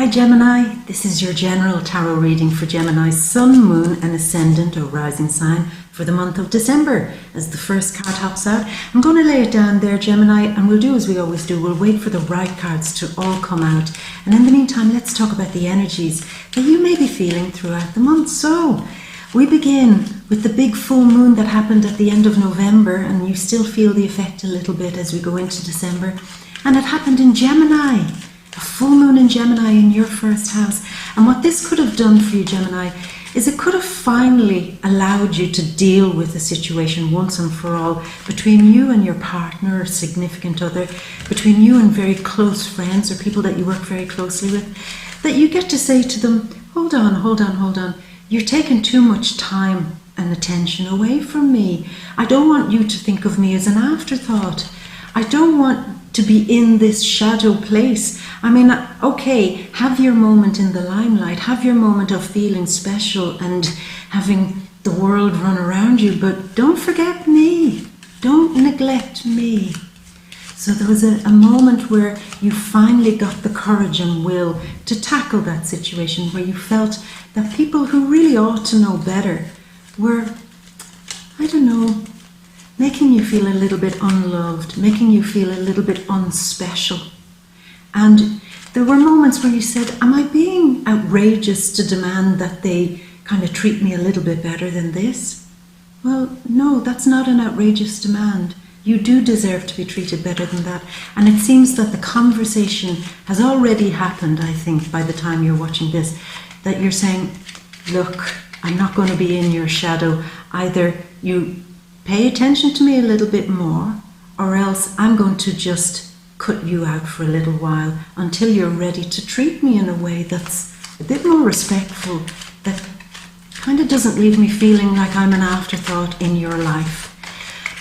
Hi Gemini, this is your general tarot reading for Gemini's Sun, Moon and Ascendant or Rising sign for the month of December. As the first card hops out, I'm going to lay it down there, Gemini, and we'll do as we always do. We'll wait for the right cards to all come out. And in the meantime, let's talk about the energies that you may be feeling throughout the month. So, we begin with the big full moon that happened at the end of November, and you still feel the effect a little bit as we go into December. And it happened in Gemini. A full moon in Gemini in your first house. And what this could have done for you, Gemini, is it could have finally allowed you to deal with the situation once and for all between you and your partner or significant other, between you and very close friends or people that you work very closely with, that you get to say to them, hold on. You're taking too much time and attention away from me. I don't want you to think of me as an afterthought. I don't want to be in this shadow place. I mean, okay, have your moment in the limelight, have your moment of feeling special and having the world run around you, but don't forget me. Don't neglect me. So there was a moment where you finally got the courage and will to tackle that situation, where you felt that people who really ought to know better were, I don't know, making you feel a little bit unloved, making you feel a little bit unspecial. And there were moments where you said, am I being outrageous to demand that they kind of treat me a little bit better than this? Well, no, that's not an outrageous demand. You do deserve to be treated better than that. And it seems that the conversation has already happened, I think, by the time you're watching this, that you're saying, look, I'm not going to be in your shadow. Either you pay attention to me a little bit more, or else I'm going to just cut you out for a little while until you're ready to treat me in a way that's a bit more respectful, that kind of doesn't leave me feeling like I'm an afterthought in your life.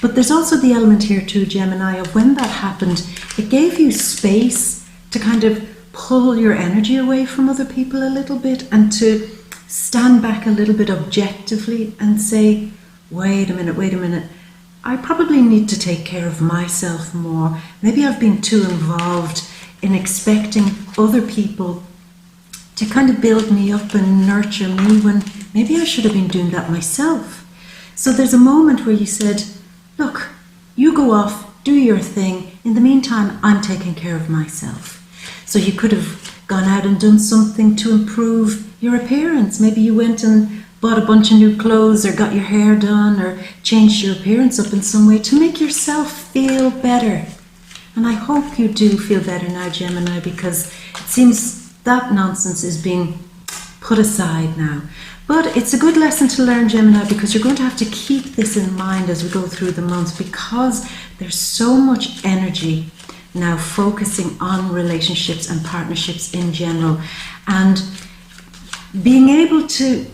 But there's also the element here too, Gemini, of when that happened, it gave you space to kind of pull your energy away from other people a little bit and to stand back a little bit objectively and say, wait a minute, I probably need to take care of myself more. Maybe I've been too involved in expecting other people to kind of build me up and nurture me when maybe I should have been doing that myself. So there's a moment where you said, look, you go off, do your thing. In the meantime, I'm taking care of myself. So you could have gone out and done something to improve your appearance. Maybe you went and bought a bunch of new clothes or got your hair done or changed your appearance up in some way to make yourself feel better. And I hope you do feel better now, Gemini, because it seems that nonsense is being put aside now. But it's a good lesson to learn, Gemini, because you're going to have to keep this in mind as we go through the months, because there's so much energy now focusing on relationships and partnerships in general. And being able to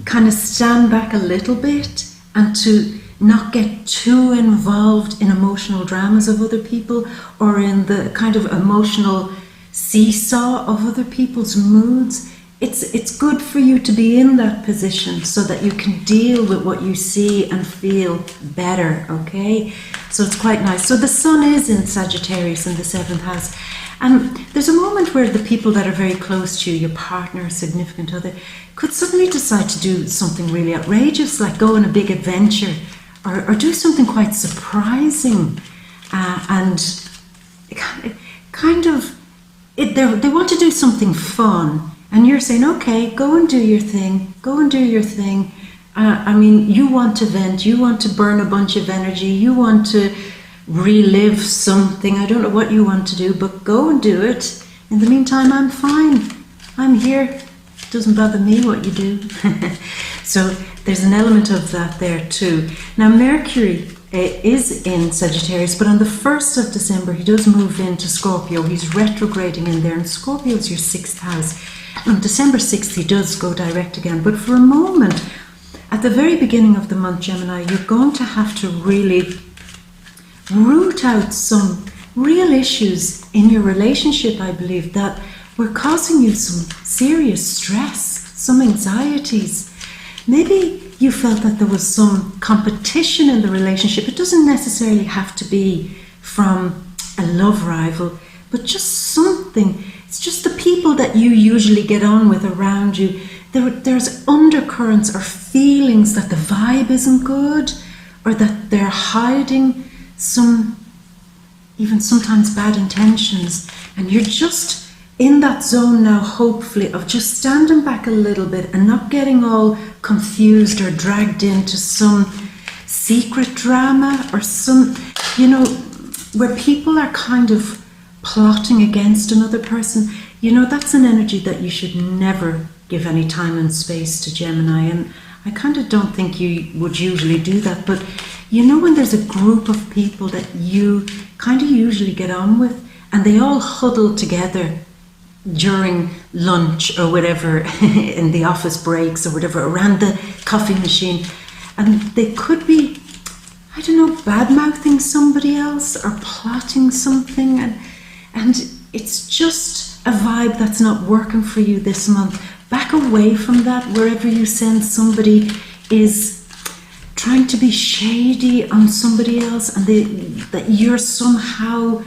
kind of stand back a little bit and to not get too involved in emotional dramas of other people or in the kind of emotional seesaw of other people's moods. It's good for you to be in that position so that you can deal with what you see and feel better, okay? So it's quite nice. So the sun is in Sagittarius in the 7th house. And there's a moment where the people that are very close to you, your partner, significant other, could suddenly decide to do something really outrageous, like go on a big adventure or do something quite surprising. And they want to do something fun. And you're saying, okay, go and do your thing. I mean, you want to vent, you want to burn a bunch of energy, you want to relive something. I don't know what you want to do, but go and do it. In the meantime, I'm fine. I'm here. It doesn't bother me what you do. So there's an element of that there too. Now Mercury is in Sagittarius, but on the 1st of December, he does move into Scorpio. He's retrograding in there, and Scorpio is your 6th house. On December 6th, he does go direct again. But for a moment, at the very beginning of the month, Gemini, you're going to have to really root out some real issues in your relationship, I believe, that were causing you some serious stress, some anxieties. Maybe you felt that there was some competition in the relationship. It doesn't necessarily have to be from a love rival, but just something It's just the people that you usually get on with around you. There's undercurrents or feelings that the vibe isn't good, or that they're hiding some, even sometimes bad intentions. And you're just in that zone now, hopefully, of just standing back a little bit and not getting all confused or dragged into some secret drama or some, where people are kind of plotting against another person. That's an energy that you should never give any time and space to, Gemini. And I kind of don't think you would usually do that. But when there's a group of people that you kind of usually get on with, and they all huddle together during lunch or whatever, in the office breaks or whatever, around the coffee machine, and they could be, I don't know, bad-mouthing somebody else or plotting something, and it's just a vibe that's not working for you this month. Back away from that, wherever you sense somebody is trying to be shady on somebody else, and that you're somehow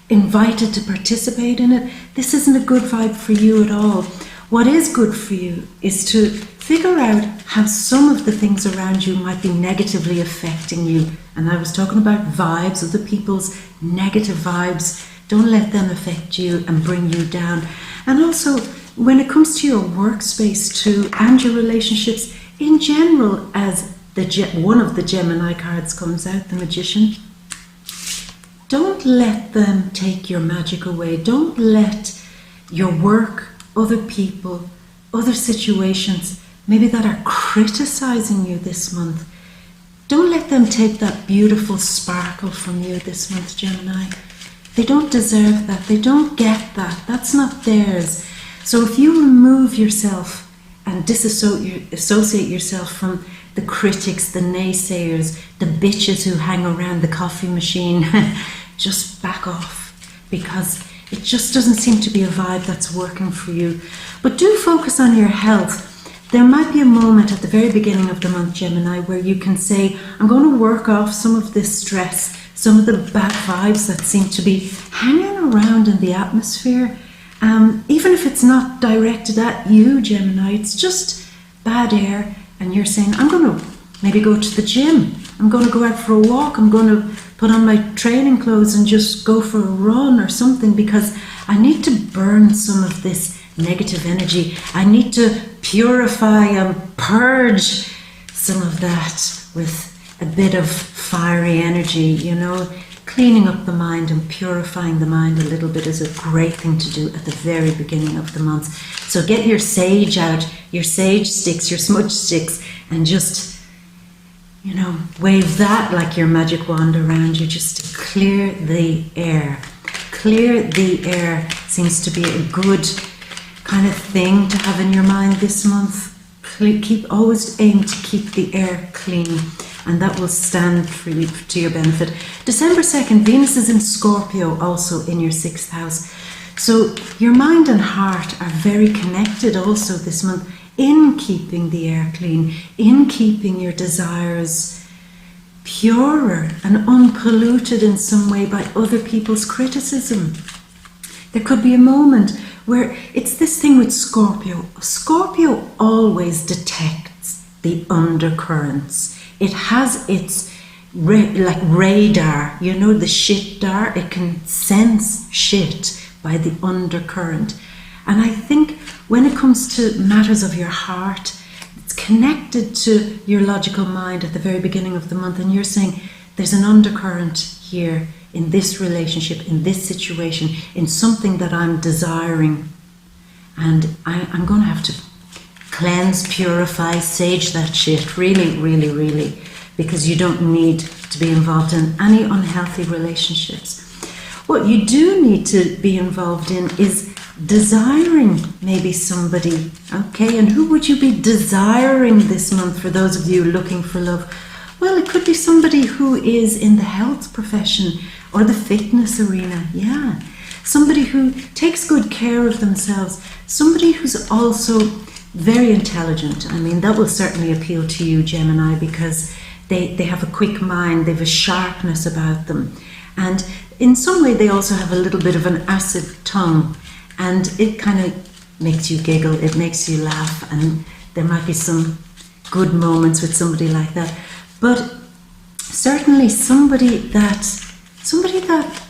invited to participate in it. This isn't a good vibe for you at all. What is good for you is to figure out how some of the things around you might be negatively affecting you. And I was talking about vibes, other people's negative vibes. Don't let them affect you and bring you down. And also, when it comes to your workspace too, and your relationships in general, as one of the Gemini cards comes out, the Magician, don't let them take your magic away. Don't let your work, other people, other situations, maybe that are criticizing you this month, don't let them take that beautiful sparkle from you this month, Gemini. They don't deserve that. They don't get that. That's not theirs. So if you remove yourself and disassociate yourself from the critics, the naysayers, the bitches who hang around the coffee machine, just back off, because it just doesn't seem to be a vibe that's working for you. But do focus on your health. There might be a moment at the very beginning of the month, Gemini, where you can say, I'm going to work off some of this stress, some of the bad vibes that seem to be hanging around in the atmosphere. Even if it's not directed at you, Gemini, it's just bad air, and you're saying, I'm going to maybe go to the gym. I'm going to go out for a walk. I'm going to put on my training clothes and just go for a run or something, because I need to burn some of this negative energy. I need to purify and purge some of that with a bit of fiery energy, Cleaning up the mind and purifying the mind a little bit is a great thing to do at the very beginning of the month. So get your sage out, your sage sticks, your smudge sticks, and just, wave that like your magic wand around you, just to clear the air. Clear the air seems to be a good kind of thing to have in your mind this month. Always aim to keep the air clean, and that will stand for you, to your benefit. December 2nd, Venus is in Scorpio, also in your 6th house. So your mind and heart are very connected also this month in keeping the air clean, in keeping your desires purer and unpolluted in some way by other people's criticism. There could be a moment where it's this thing with Scorpio. Scorpio always detects the undercurrents. It has its like radar, the shit-dar. It can sense shit by the undercurrent. And I think when it comes to matters of your heart, it's connected to your logical mind at the very beginning of the month, and you're saying there's an undercurrent here in this relationship, in this situation, in something that I'm desiring, and I'm going to have to cleanse, purify, sage that shit, really, really, really, because you don't need to be involved in any unhealthy relationships. What you do need to be involved in is desiring maybe somebody, okay? And who would you be desiring this month for those of you looking for love? Well, it could be somebody who is in the health profession or the fitness arena, yeah. Somebody who takes good care of themselves, somebody who's also very intelligent. I mean, that will certainly appeal to you, Gemini, because they have a quick mind, they have a sharpness about them. And in some way, they also have a little bit of an acid tongue. and it kind of makes you giggle, it makes you laugh, and there might be some good moments with somebody like that. But certainly somebody that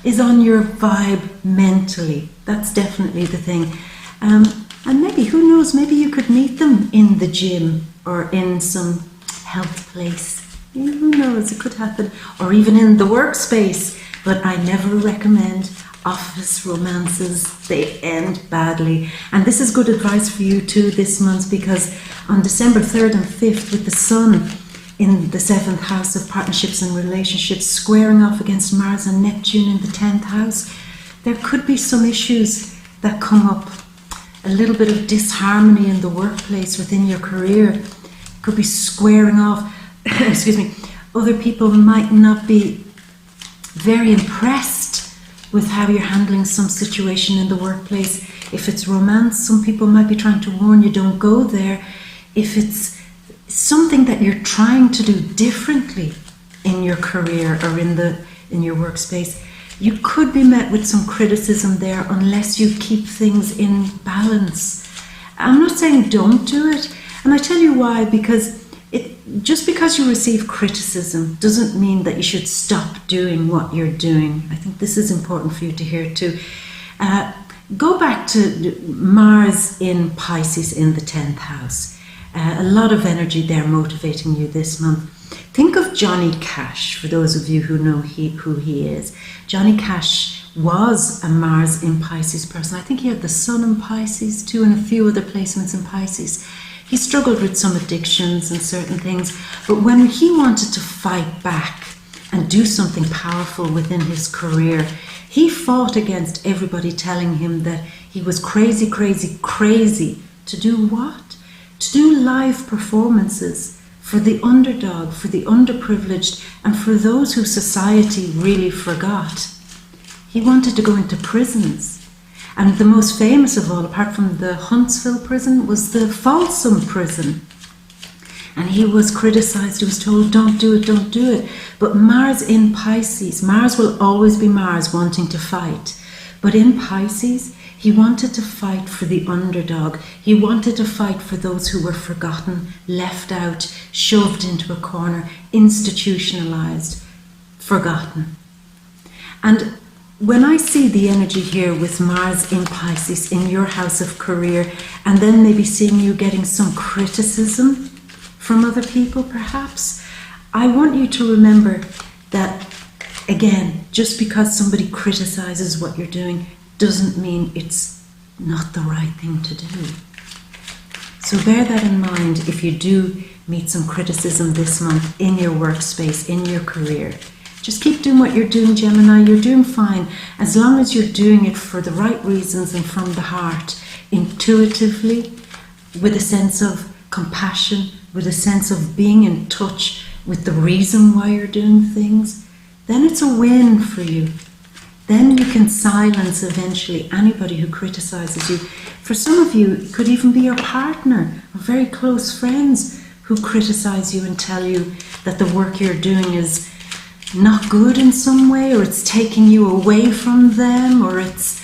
is on your vibe mentally, that's definitely the thing. And maybe, who knows, maybe you could meet them in the gym or in some health place. Yeah, who knows, it could happen. Or even in the workspace. But I never recommend office romances. They end badly. And this is good advice for you too this month, because on December 3rd and 5th, with the Sun in the 7th house of partnerships and relationships, squaring off against Mars and Neptune in the 10th house, there could be some issues that come up. A little bit of disharmony in the workplace, within your career. Could be squaring off. Excuse me. Other people might not be very impressed with how you're handling some situation in the workplace. If it's romance, some people might be trying to warn you, don't go there. If it's something that you're trying to do differently in your career or in your workspace, you could be met with some criticism there unless you keep things in balance. I'm not saying don't do it, and I tell you why, because just because you receive criticism doesn't mean that you should stop doing what you're doing. I think this is important for you to hear too. Go back to Mars in Pisces in the 10th house. A lot of energy there motivating you this month. Think of Johnny Cash, for those of you who know who he is. Johnny Cash was a Mars in Pisces person. I think he had the Sun in Pisces too, and a few other placements in Pisces. He struggled with some addictions and certain things, but when he wanted to fight back and do something powerful within his career, he fought against everybody telling him that he was crazy, crazy, crazy. To do what? To do live performances for the underdog, for the underprivileged, and for those who society really forgot. He wanted to go into prisons. And the most famous of all, apart from the Huntsville prison, was the Folsom prison. And he was criticized, he was told, don't do it, don't do it. But Mars in Pisces, Mars will always be Mars wanting to fight. But in Pisces, he wanted to fight for the underdog. He wanted to fight for those who were forgotten, left out, shoved into a corner, institutionalized, forgotten. And when I see the energy here with Mars in Pisces in your house of career, and then maybe seeing you getting some criticism from other people perhaps, I want you to remember that, again, just because somebody criticizes what you're doing doesn't mean it's not the right thing to do. So bear that in mind if you do meet some criticism this month in your workspace, in your career. Just keep doing what you're doing, Gemini. You're doing fine, as long as you're doing it for the right reasons and from the heart, intuitively, with a sense of compassion, with a sense of being in touch with the reason why you're doing things. Then it's a win for you. Then you can silence eventually anybody who criticizes you. For some of you, it could even be your partner or very close friends who criticize you and tell you that the work you're doing is not good in some way, or it's taking you away from them, or it's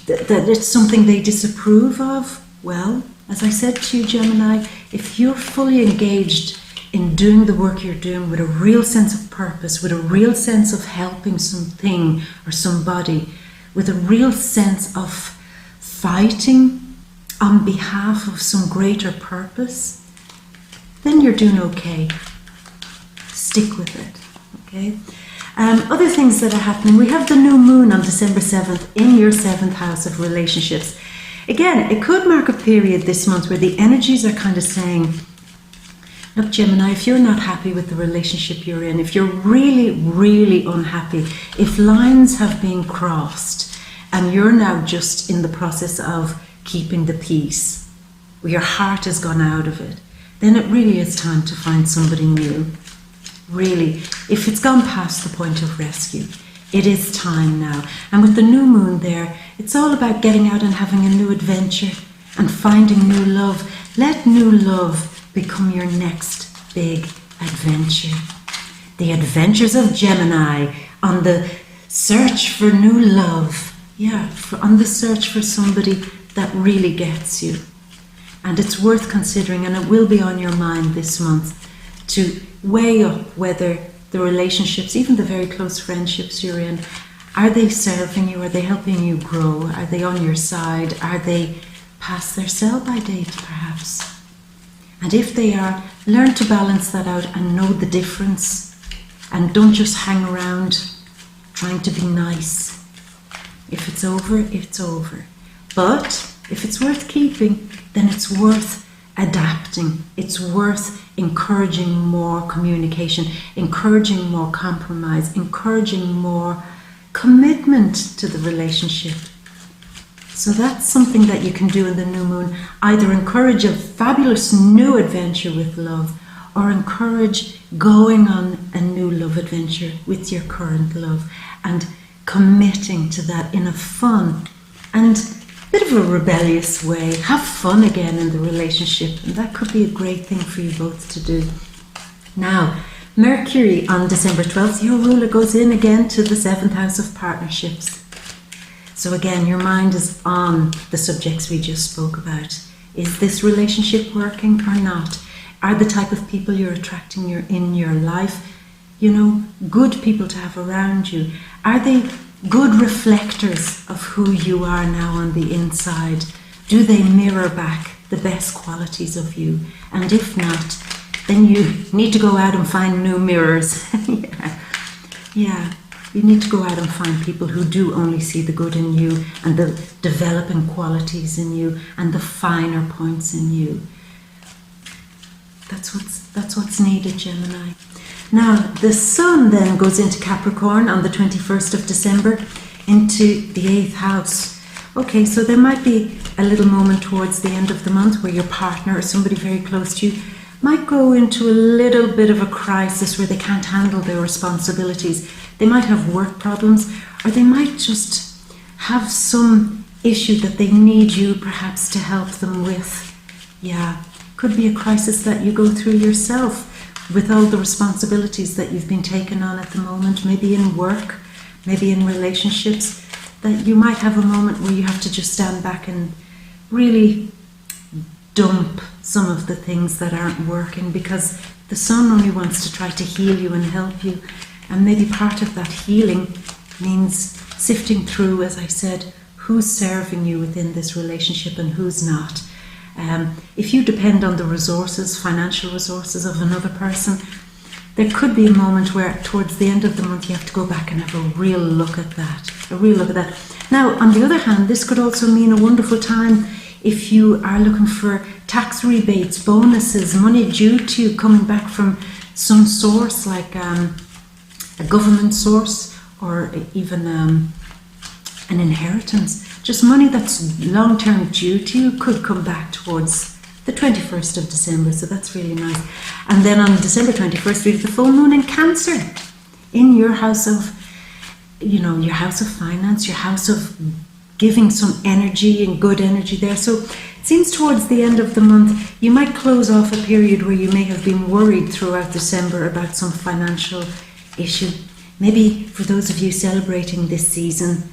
that it's something they disapprove of. Well, as I said to you, Gemini, if you're fully engaged in doing the work you're doing with a real sense of purpose, with a real sense of helping something or somebody, with a real sense of fighting on behalf of some greater purpose, then you're doing okay. Stick with it. Okay. Other things that are happening, we have the new moon on December 7th in your 7th house of relationships. Again, it could mark a period this month where the energies are kind of saying, look, Gemini, if you're not happy with the relationship you're in, if you're really, really unhappy, if lines have been crossed and you're now just in the process of keeping the peace, or your heart has gone out of it, then it really is time to find somebody new. Really, if it's gone past the point of rescue, it is time now. And with the new moon there, it's all about getting out and having a new adventure and finding new love. Let new love become your next big adventure. The adventures of Gemini on the search for new love on the search for somebody that really gets you. And it's worth considering, and it will be on your mind this month, to weigh up whether the relationships, even the very close friendships you're in, are they serving you? Are they helping you grow? Are they on your side? Are they past their sell-by date, perhaps? And if they are, learn to balance that out and know the difference. And don't just hang around trying to be nice. If it's over, it's over. But if it's worth keeping, then it's worth adapting. It's worth encouraging more communication, encouraging more compromise, encouraging more commitment to the relationship. So that's something that you can do in the new moon. Either encourage a fabulous new adventure with love, or encourage going on a new love adventure with your current love and committing to that in a fun and bit of a rebellious way. Have fun again in the relationship, and that could be a great thing for you both to do. Now, Mercury on December 12th, your ruler goes in again to the 7th house of partnerships. So again, your mind is on the subjects we just spoke about. Is this relationship working or not? Are the type of people you're attracting in your life, good people to have around you? Are they good reflectors of who you are now on the inside? Do they mirror back the best qualities of you? And if not, then you need to go out and find new mirrors. Yeah. You need to go out and find people who do only see the good in you and the developing qualities in you and the finer points in you. That's what's needed, Gemini. Now, the Sun then goes into Capricorn on the 21st of December into the 8th house. Okay, so there might be a little moment towards the end of the month where your partner or somebody very close to you might go into a little bit of a crisis where they can't handle their responsibilities. They might have work problems, or they might just have some issue that they need you perhaps to help them with. Yeah, could be a crisis that you go through yourself with all the responsibilities that you've been taken on at the moment, maybe in work, maybe in relationships, that you might have a moment where you have to just stand back and really dump some of the things that aren't working, because the Sun only wants to try to heal you and help you. And maybe part of that healing means sifting through, as I said, who's serving you within this relationship and who's not. If you depend on the resources, financial resources of another person, there could be a moment where towards the end of the month you have to go back and have a real look at that. Now, on the other hand, this could also mean a wonderful time if you are looking for tax rebates, bonuses, money due to you coming back from some source like a government source, or even an inheritance. Just money that's long-term due to you could come back towards the 21st of December, so that's really nice. And then on December 21st, we have the full moon in Cancer, in your house of, your house of finance, your house of giving some energy and good energy there. So it seems towards the end of the month, you might close off a period where you may have been worried throughout December about some financial issue. Maybe for those of you celebrating this season,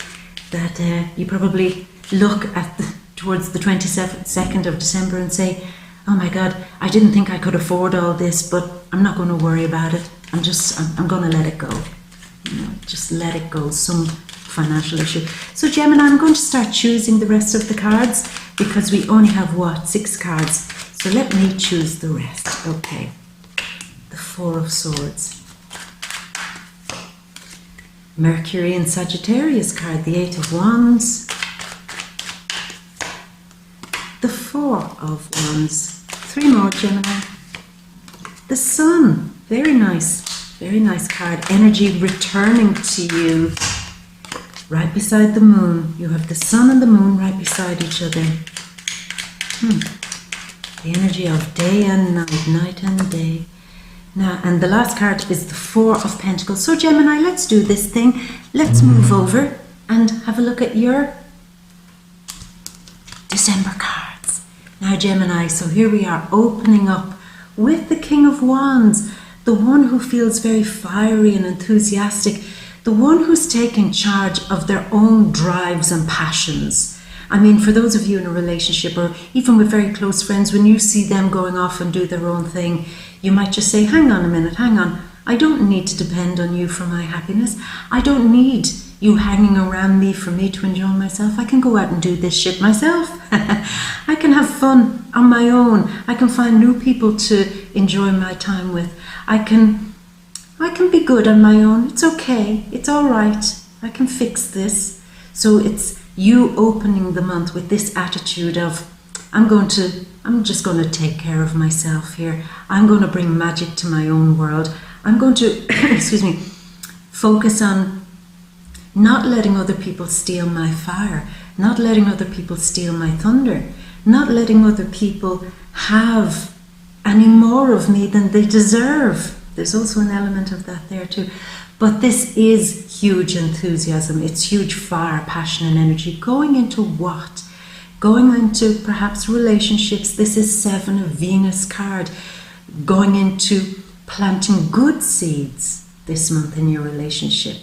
that you probably look at towards the 22nd of December and say, oh my God, I didn't think I could afford all this, but I'm not going to worry about it. I'm going to let it go. Just let it go, some financial issue. So Gemini, I'm going to start choosing the rest of the cards, because we only have 6 cards. So let me choose the rest. Okay. The 4 of Swords. Mercury in Sagittarius card, the 8 of Wands, the 4 of Wands, 3 more, Gemini, the Sun, very nice card, energy returning to you, right beside the Moon. You have the Sun and the Moon right beside each other. The energy of day and night, night and day. Now, and the last card is the 4 of Pentacles. So Gemini, let's do this thing. Let's move over and have a look at your December cards. Now Gemini, so here we are opening up with the King of Wands, the one who feels very fiery and enthusiastic, the one who's taking charge of their own drives and passions. I mean, for those of you in a relationship or even with very close friends, when you see them going off and do their own thing, you might just say, hang on a minute, hang on. I don't need to depend on you for my happiness. I don't need you hanging around me for me to enjoy myself. I can go out and do this shit myself. I can have fun on my own. I can find new people to enjoy my time with. I can be good on my own. It's okay. It's all right. I can fix this. So it's you opening the month with this attitude of, I'm just going to take care of myself here. I'm going to bring magic to my own world. I'm going to, focus on not letting other people steal my fire, not letting other people steal my thunder, not letting other people have any more of me than they deserve. There's also an element of that there too. But this is huge enthusiasm. It's huge fire, passion and energy. Going into what? Going into perhaps relationships. This is 7, a Venus card. Going into planting good seeds this month in your relationship.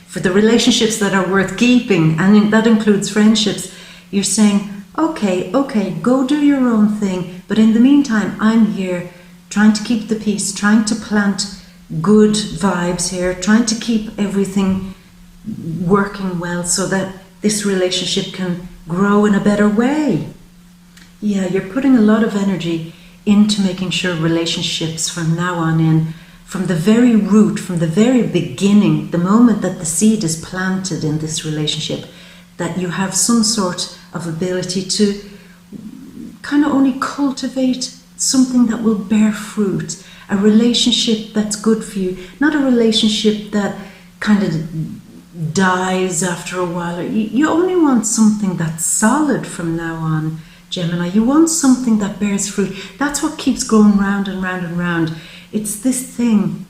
For the relationships that are worth keeping, and that includes friendships, you're saying, okay, go do your own thing. But in the meantime, I'm here trying to keep the peace, trying to plant good vibes here, trying to keep everything working well so that this relationship can grow in a better way. Yeah, you're putting a lot of energy into making sure relationships from now on in, from the very root, from the very beginning, the moment that the seed is planted in this relationship, that you have some sort of ability to kind of only cultivate something that will bear fruit, a relationship that's good for you, not a relationship that kind of dies after a while. You only want something that's solid from now on, Gemini. You want something that bears fruit. That's what keeps going round and round and round. It's this thing.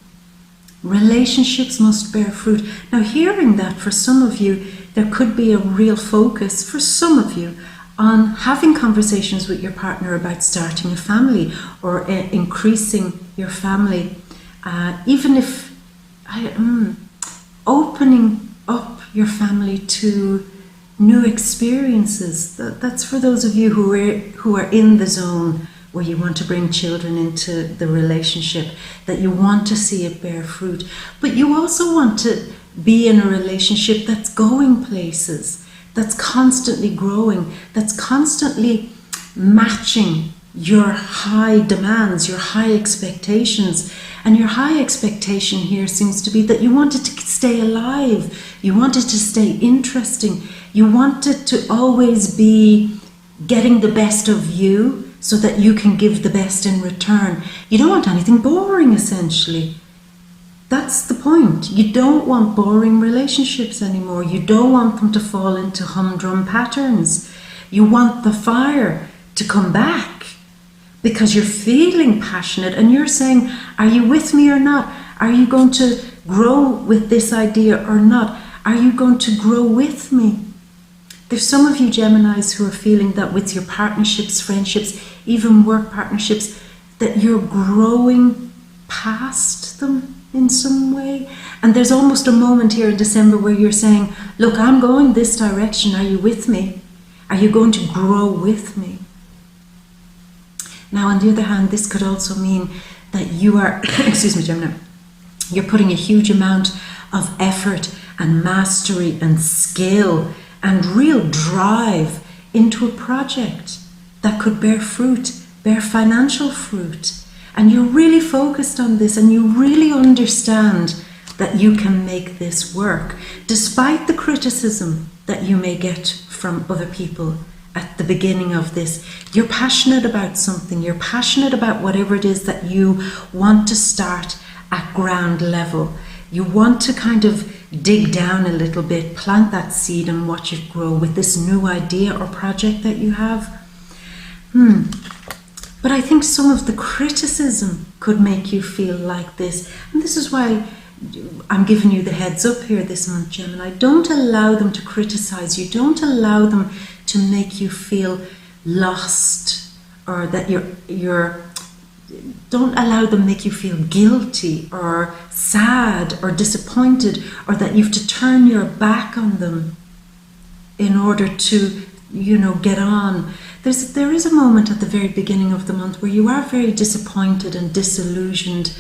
Relationships must bear fruit. Now, hearing that, for some of you, there could be a real focus, for some of you, on having conversations with your partner about starting a family or increasing your family. Even if opening up your family to new experiences. That's for those of you who are in the zone where you want to bring children into the relationship, that you want to see it bear fruit. But you also want to be in a relationship that's going places, that's constantly growing, that's constantly matching your high demands, your high expectations. And your high expectation here seems to be that you want it to stay alive, you want it to stay interesting, you want it to always be getting the best of you so that you can give the best in return. You don't want anything boring, essentially. That's the point. You don't want boring relationships anymore. You don't want them to fall into humdrum patterns. You want the fire to come back because you're feeling passionate and you're saying, are you with me or not? Are you going to grow with this idea or not? Are you going to grow with me? There's some of you Geminis who are feeling that with your partnerships, friendships, even work partnerships, that you're growing past them in some way. And there's almost a moment here in December where you're saying, look, I'm going this direction. Are you with me? Are you going to grow with me? Now, on the other hand, this could also mean that you are, excuse me, Gemini, you're putting a huge amount of effort and mastery and skill and real drive into a project that could bear fruit, bear financial fruit. And you're really focused on this and you really understand that you can make this work, despite the criticism that you may get from other people at the beginning of this. You're passionate about something, you're passionate about whatever it is that you want to start at ground level. You want to kind of dig down a little bit, plant that seed and watch it grow with this new idea or project that you have. But I think some of the criticism could make you feel like this. And this is why I'm giving you the heads up here this month, Gemini. Don't allow them to criticize you. Don't allow them to make you feel lost or that you're don't allow them make you feel guilty or sad or disappointed, or that you have to turn your back on them in order to, get on. There is a moment at the very beginning of the month where you are very disappointed and disillusioned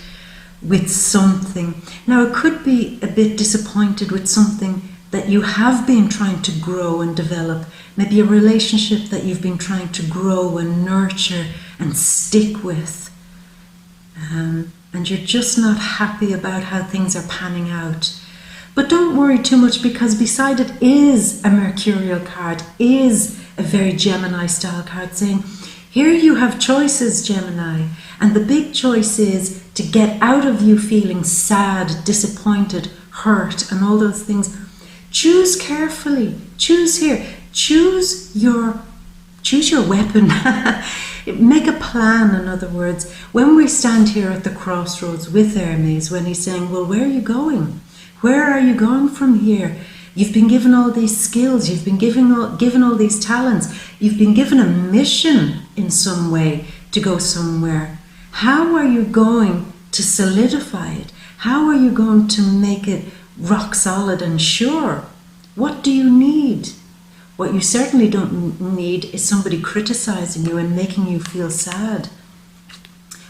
with something. Now, it could be a bit disappointed with something that you have been trying to grow and develop, maybe a relationship that you've been trying to grow and nurture and stick with. And you're just not happy about how things are panning out. But don't worry too much, because beside it is a Mercurial card, is a very Gemini style card saying, here you have choices, Gemini. And the big choice is to get out of you feeling sad, disappointed, hurt, and all those things. Choose carefully. Choose here. Choose your weapon. Make a plan, in other words. When we stand here at the crossroads with Hermes, when he's saying, well, where are you going? Where are you going from here? You've been given all these skills. You've been given all these talents. You've been given a mission in some way to go somewhere. How are you going to solidify it? How are you going to make it rock solid and sure? What do you need? What you certainly don't need is somebody criticizing you and making you feel sad.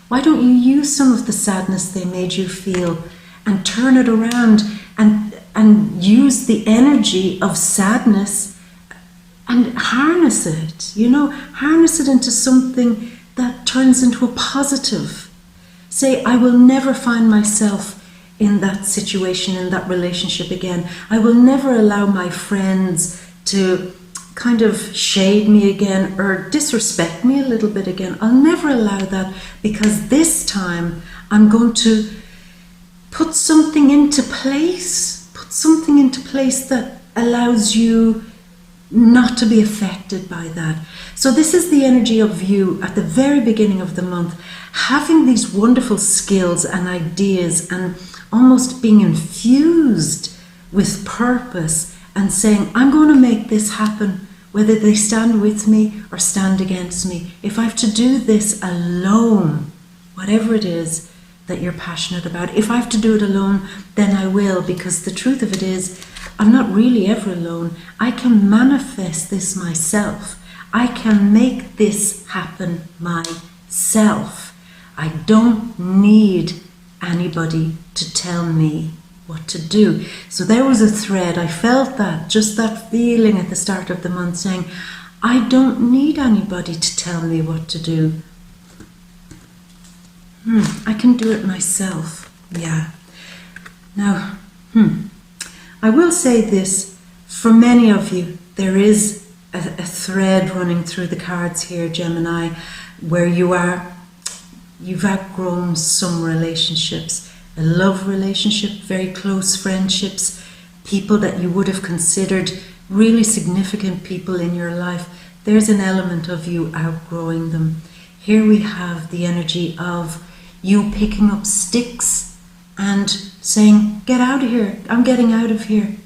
Why don't you use some of the sadness they made you feel and turn it around and use the energy of sadness and harness it, harness it into something that turns into a positive. Say, I will never find myself in that situation, in that relationship again. I will never allow my friends to kind of shade me again or disrespect me a little bit again. I'll never allow that, because this time I'm going to put something into place. Put something into place that allows you not to be affected by that. So this is the energy of you at the very beginning of the month, having these wonderful skills and ideas and almost being infused with purpose and saying, I'm going to make this happen, whether they stand with me or stand against me. If I have to do this alone, whatever it is that you're passionate about, if I have to do it alone, then I will, because the truth of it is, I'm not really ever alone. I can manifest this myself. I can make this happen myself. I don't need anybody to tell me what to do. So there was a thread. I felt that, just that feeling at the start of the month saying, I don't need anybody to tell me what to do. I can do it myself. Yeah. Now, I will say this, for many of you, there is a thread running through the cards here, Gemini, where you've outgrown some relationships, a love relationship, very close friendships, people that you would have considered really significant people in your life. There's an element of you outgrowing them. Here we have the energy of you picking up sticks and saying, get out of here, I'm getting out of here,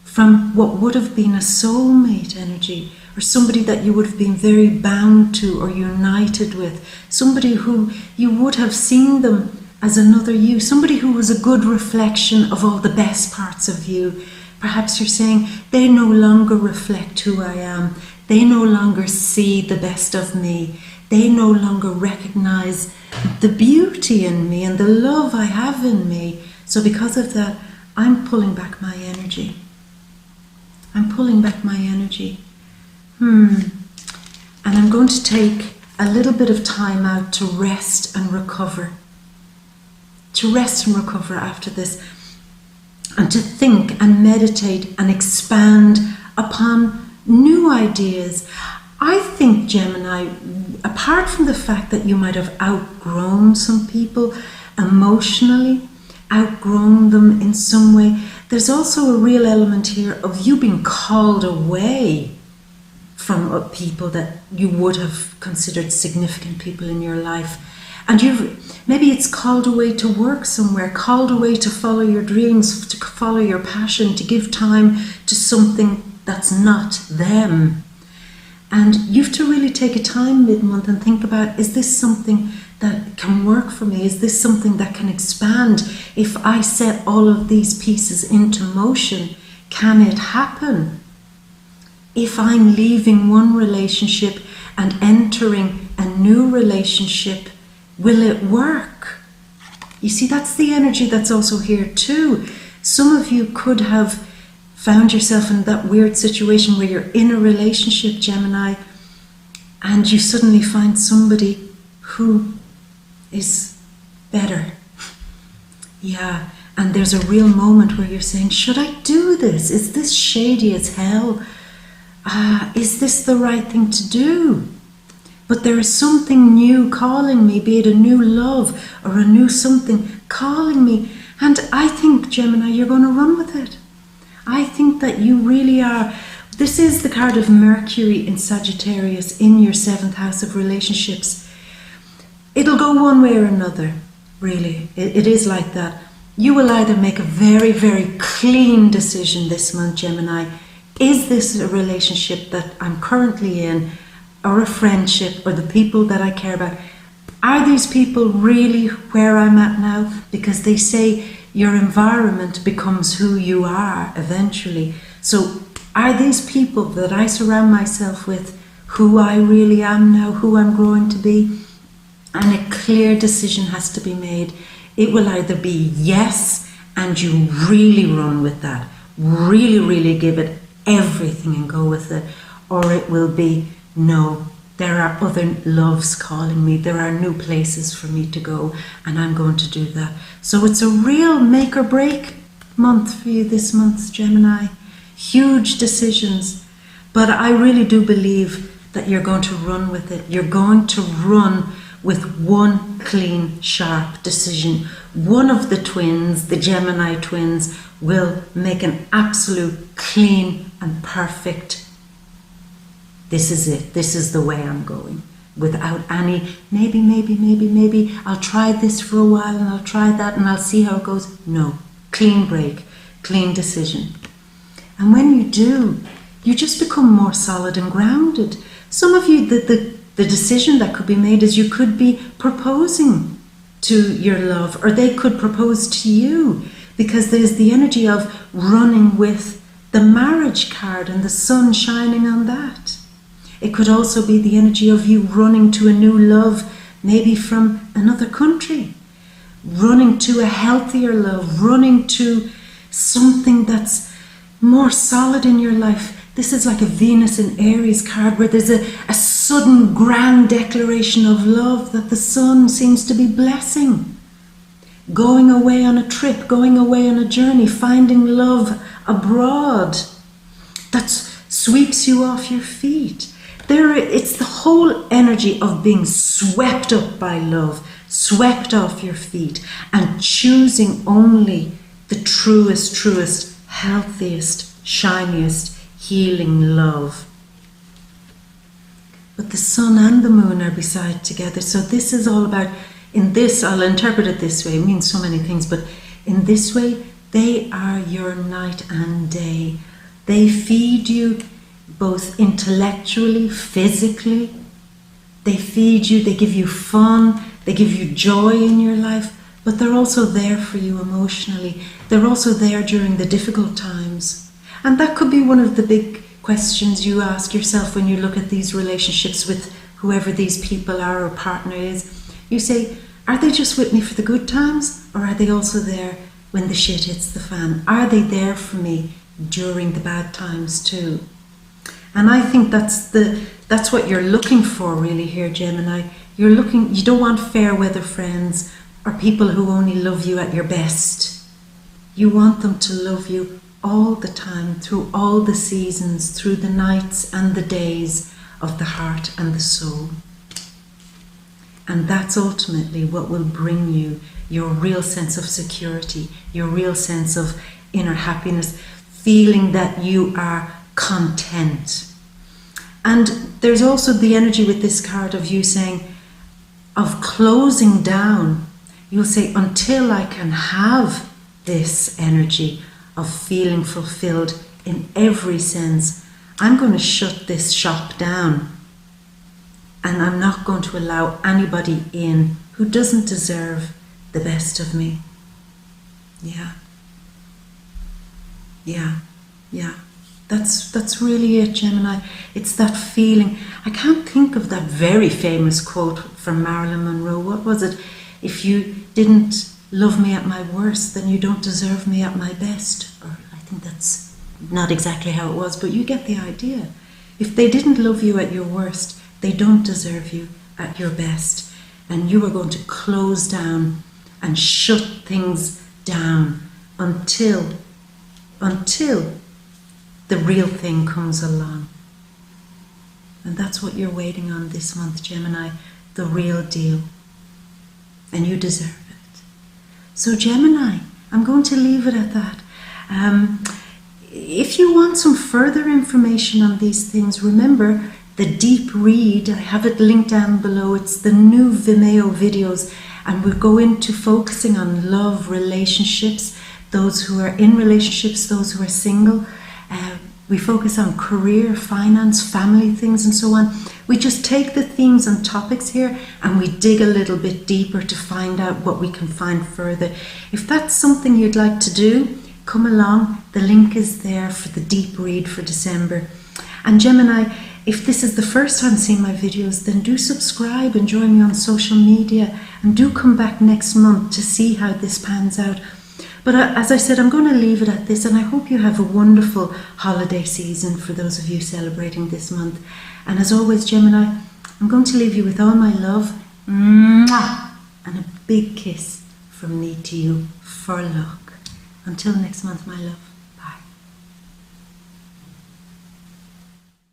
from what would have been a soulmate energy, or somebody that you would have been very bound to or united with, somebody who you would have seen them as another you, somebody who was a good reflection of all the best parts of you. Perhaps you're saying, they no longer reflect who I am, they no longer see the best of me, they no longer recognize the beauty in me and the love I have in me. So because of that, I'm pulling back my energy. I'm pulling back my energy. And I'm going to take a little bit of time out to rest and recover. To rest and recover after this. And to think and meditate and expand upon new ideas. I think, Gemini, apart from the fact that you might have outgrown some people emotionally, outgrown them in some way, there's also a real element here of you being called away from people that you would have considered significant people in your life. And maybe it's called away to work somewhere, called away to follow your dreams, to follow your passion, to give time to something that's not them. And you have to really take a time mid-month and think about, is this something that can work for me? Is this something that can expand? If I set all of these pieces into motion, can it happen? If I'm leaving one relationship and entering a new relationship, will it work? You see, that's the energy that's also here too. Some of you could have found yourself in that weird situation where you're in a relationship, Gemini, and you suddenly find somebody who is better. Yeah, and there's a real moment where you're saying, should I do this? Is this shady as hell? Is this the right thing to do? But there is something new calling me, be it a new love or a new something calling me. And I think, Gemini, you're going to run with it. I think that you really are. This is the card of Mercury in Sagittarius in your 7th house of relationships. It'll go one way or another, really. It is like that. You will either make a very, very clean decision this month, Gemini. Is this a relationship that I'm currently in, or a friendship, or the people that I care about? Are these people really where I'm at now? Because they say your environment becomes who you are eventually. So are these people that I surround myself with who I really am now, who I'm growing to be? And a clear decision has to be made. It will either be yes, and you really run with that, really, really give it everything and go with it, or it will be no, there are other loves calling me, there are new places for me to go, and I'm going to do that. So it's a real make or break month for you this month, Gemini. Huge decisions, but I really do believe that you're going to run with it. You're going to run with one clean, sharp decision. One of the twins, the Gemini twins, will make an absolute clean and perfect, this is it, this is the way I'm going, without any maybe, I'll try this for a while and I'll try that and I'll see how it goes. No, clean break, clean decision. And when you do, you just become more solid and grounded. Some of you, the decision that could be made is you could be proposing to your love, or they could propose to you, because there's the energy of running with the marriage card and the sun shining on that. It could also be the energy of you running to a new love, maybe from another country, running to a healthier love, running to something that's more solid in your life. This is like a Venus in Aries card where there's a sudden grand declaration of love that the sun seems to be blessing. Going away on a trip, going away on a journey, finding love abroad that sweeps you off your feet. It's the whole energy of being swept up by love, swept off your feet, and choosing only the truest, healthiest, shiniest, healing love. But the sun and the moon are beside together. So this is all about, in this, I'll interpret it this way, it means so many things, but in this way, they are your night and day. They feed you both intellectually, physically. They feed you, they give you fun, they give you joy in your life, but they're also there for you emotionally. They're also there during the difficult times. And that could be one of the big questions you ask yourself when you look at these relationships with whoever these people are or partner is. You say, are they just with me for the good times, or are they also there when the shit hits the fan? Are they there for me during the bad times too? And I think that's what you're looking for really here, Gemini. You don't want fair weather friends or people who only love you at your best. You want them to love you all the time, through all the seasons, through the nights and the days of the heart and the soul. And that's ultimately what will bring you your real sense of security, your real sense of inner happiness, feeling that you are content. And there's also the energy with this card of you saying, of closing down. You'll say, until I can have this energy of feeling fulfilled in every sense, I'm going to shut this shop down, and I'm not going to allow anybody in who doesn't deserve the best of me. Yeah. That's really it, Gemini. It's that feeling. I can't think of that very famous quote from Marilyn Monroe. What was it? If you didn't love me at my worst, then you don't deserve me at my best. Or I think that's not exactly how it was, but you get the idea. If they didn't love you at your worst, they don't deserve you at your best. And you are going to close down and shut things down until the real thing comes along. And that's what you're waiting on this month, Gemini, the real deal. And you deserve it. So Gemini, I'm going to leave it at that. If you want some further information on these things, remember the deep read, I have it linked down below. It's the new Vimeo videos, and we'll go into focusing on love, relationships, those who are in relationships, those who are single. We focus on career, finance, family things, and so on. We just take the themes and topics here and we dig a little bit deeper to find out what we can find further. If that's something you'd like to do, come along. The link is there for the deep read for December. And Gemini, if this is the first time seeing my videos, then do subscribe and join me on social media, and do come back next month to see how this pans out. But as I said, I'm going to leave it at this, and I hope you have a wonderful holiday season for those of you celebrating this month. And as always, Gemini, I'm going to leave you with all my love, mwah, and a big kiss from me to you for luck. Until next month, my love.